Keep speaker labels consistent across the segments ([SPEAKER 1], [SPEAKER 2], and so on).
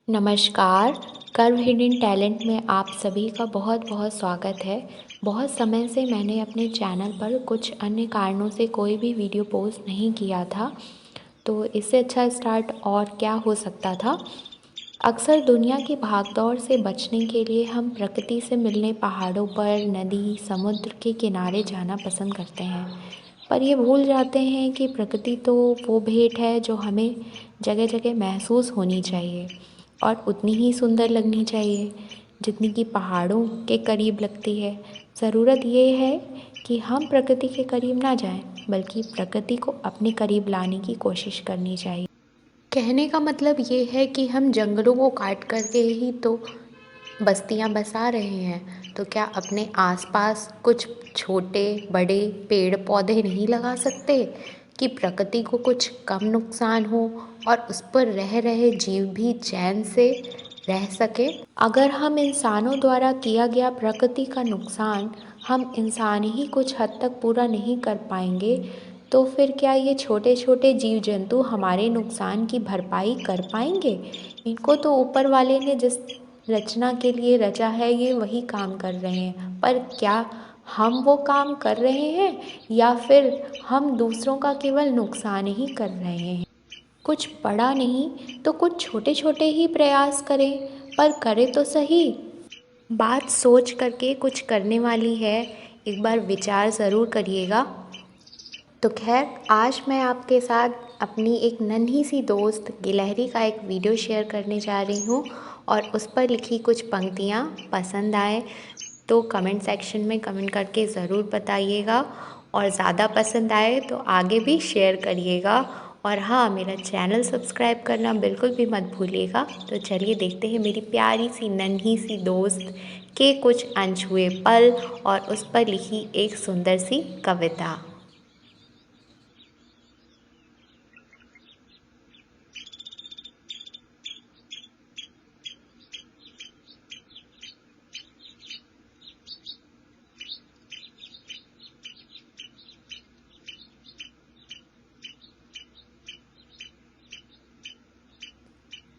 [SPEAKER 1] नमस्कार। Curve hidden talent में आप सभी का बहुत बहुत स्वागत है। बहुत समय से मैंने अपने चैनल पर कुछ अन्य कारणों से कोई भी वीडियो पोस्ट नहीं किया था, तो इससे अच्छा स्टार्ट और क्या हो सकता था। अक्सर दुनिया की भागदौड़ से बचने के लिए हम प्रकृति से मिलने पहाड़ों पर, नदी, समुद्र के किनारे जाना पसंद करते हैं, पर ये भूल जाते हैं कि प्रकृति तो वो भेंट है जो हमें जगह जगह महसूस होनी चाहिए और उतनी ही सुंदर लगनी चाहिए जितनी कि पहाड़ों के करीब लगती है। ज़रूरत ये है कि हम प्रकृति के करीब ना जाएं, बल्कि प्रकृति को अपने करीब लाने की कोशिश करनी चाहिए। कहने का मतलब ये है कि हम जंगलों को काट करके ही तो बस्तियां बसा रहे हैं, तो क्या अपने आसपास कुछ छोटे बड़े पेड़ पौधे नहीं लगा सकते कि प्रकृति को कुछ कम नुकसान हो और उस पर रह रहे जीव भी चैन से रह सके। अगर हम इंसानों द्वारा किया गया प्रकृति का नुकसान हम इंसान ही कुछ हद तक पूरा नहीं कर पाएंगे, तो फिर क्या ये छोटे छोटे जीव जंतु हमारे नुकसान की भरपाई कर पाएंगे? इनको तो ऊपर वाले ने जिस रचना के लिए रचा है ये वही काम कर रहे हैं, पर क्या हम वो काम कर रहे हैं या फिर हम दूसरों का केवल नुकसान ही कर रहे हैं? कुछ बड़ा नहीं तो कुछ छोटे छोटे ही प्रयास करें, पर करें तो सही। बात सोच करके कुछ करने वाली है, एक बार विचार ज़रूर करिएगा। तो खैर, आज मैं आपके साथ अपनी एक नन्ही सी दोस्त गिलहरी का एक वीडियो शेयर करने जा रही हूँ और उस पर लिखी कुछ पंक्तियाँ पसंद आए तो कमेंट सेक्शन में कमेंट करके ज़रूर बताइएगा, और ज़्यादा पसंद आए तो आगे भी शेयर करिएगा। और हाँ, मेरा चैनल सब्सक्राइब करना बिल्कुल भी मत भूलिएगा। तो चलिए देखते हैं मेरी प्यारी सी नन्ही सी दोस्त के कुछ अनछुए पल और उस पर लिखी एक सुंदर सी कविता।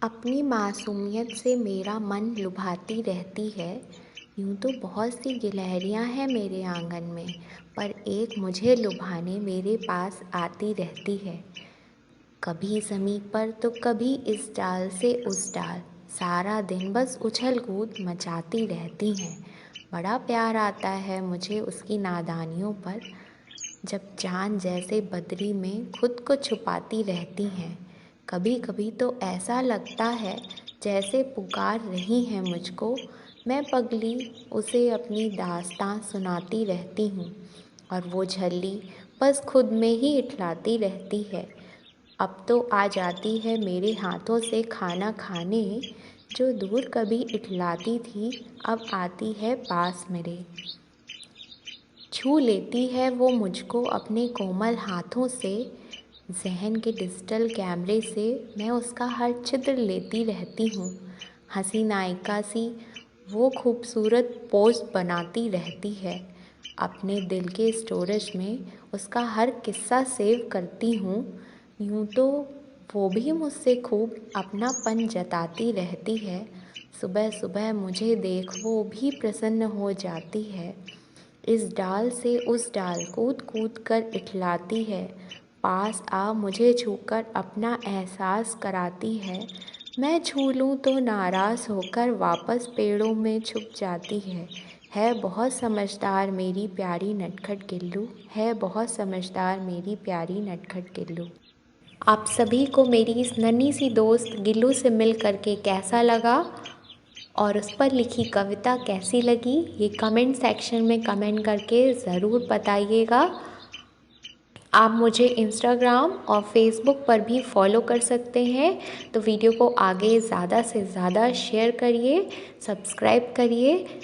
[SPEAKER 1] अपनी मासूमियत से मेरा मन लुभाती रहती है। यूँ तो बहुत सी गिलहरियाँ हैं मेरे आंगन में, पर एक मुझे लुभाने मेरे पास आती रहती है। कभी ज़मीं पर तो कभी इस डाल से उस डाल, सारा दिन बस उछल कूद मचाती रहती हैं। बड़ा प्यार आता है मुझे उसकी नादानियों पर, जब चाँद जैसे बदरी में खुद को छुपाती रहती हैं। कभी कभी तो ऐसा लगता है जैसे पुकार रही हैं मुझको, मैं पगली उसे अपनी दास्तां सुनाती रहती हूँ और वो झल्ली बस खुद में ही इठलाती रहती है। अब तो आ जाती है मेरे हाथों से खाना खाने, जो दूर कभी इठलाती थी अब आती है पास मेरे। छू लेती है वो मुझको अपने कोमल हाथों से, ज़हन के डिजिटल कैमरे से मैं उसका हर चित्र लेती रहती हूँ। हंसी नायिका सी वो खूबसूरत पोस्ट बनाती रहती है, अपने दिल के स्टोरेज में उसका हर किस्सा सेव करती हूँ। यूँ तो वो भी मुझसे खूब अपनापन जताती रहती है, सुबह सुबह मुझे देख वो भी प्रसन्न हो जाती है। इस डाल से उस डाल कूद कूद कर इठलाती है, पास आ मुझे छूकर अपना एहसास कराती है। मैं छू लूँ तो नाराज़ होकर वापस पेड़ों में छुप जाती है बहुत समझदार मेरी प्यारी नटखट गिल्लू, है बहुत समझदार मेरी प्यारी नटखट गिल्लू। आप सभी को मेरी इस नन्ही सी दोस्त गिल्लू से मिल करके कैसा लगा और उस पर लिखी कविता कैसी लगी, ये कमेंट सेक्शन में कमेंट करके ज़रूर बताइएगा। आप मुझे इंस्टाग्राम और फेसबुक पर भी फॉलो कर सकते हैं, तो वीडियो को आगे ज़्यादा से ज़्यादा शेयर करिए, सब्सक्राइब करिए।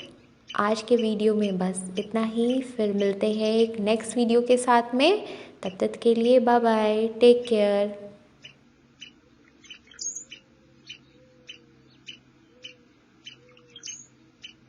[SPEAKER 1] आज के वीडियो में बस इतना ही, फिर मिलते हैं एक नेक्स्ट वीडियो के साथ में। तब तक के लिए बाय बाय, टेक केयर।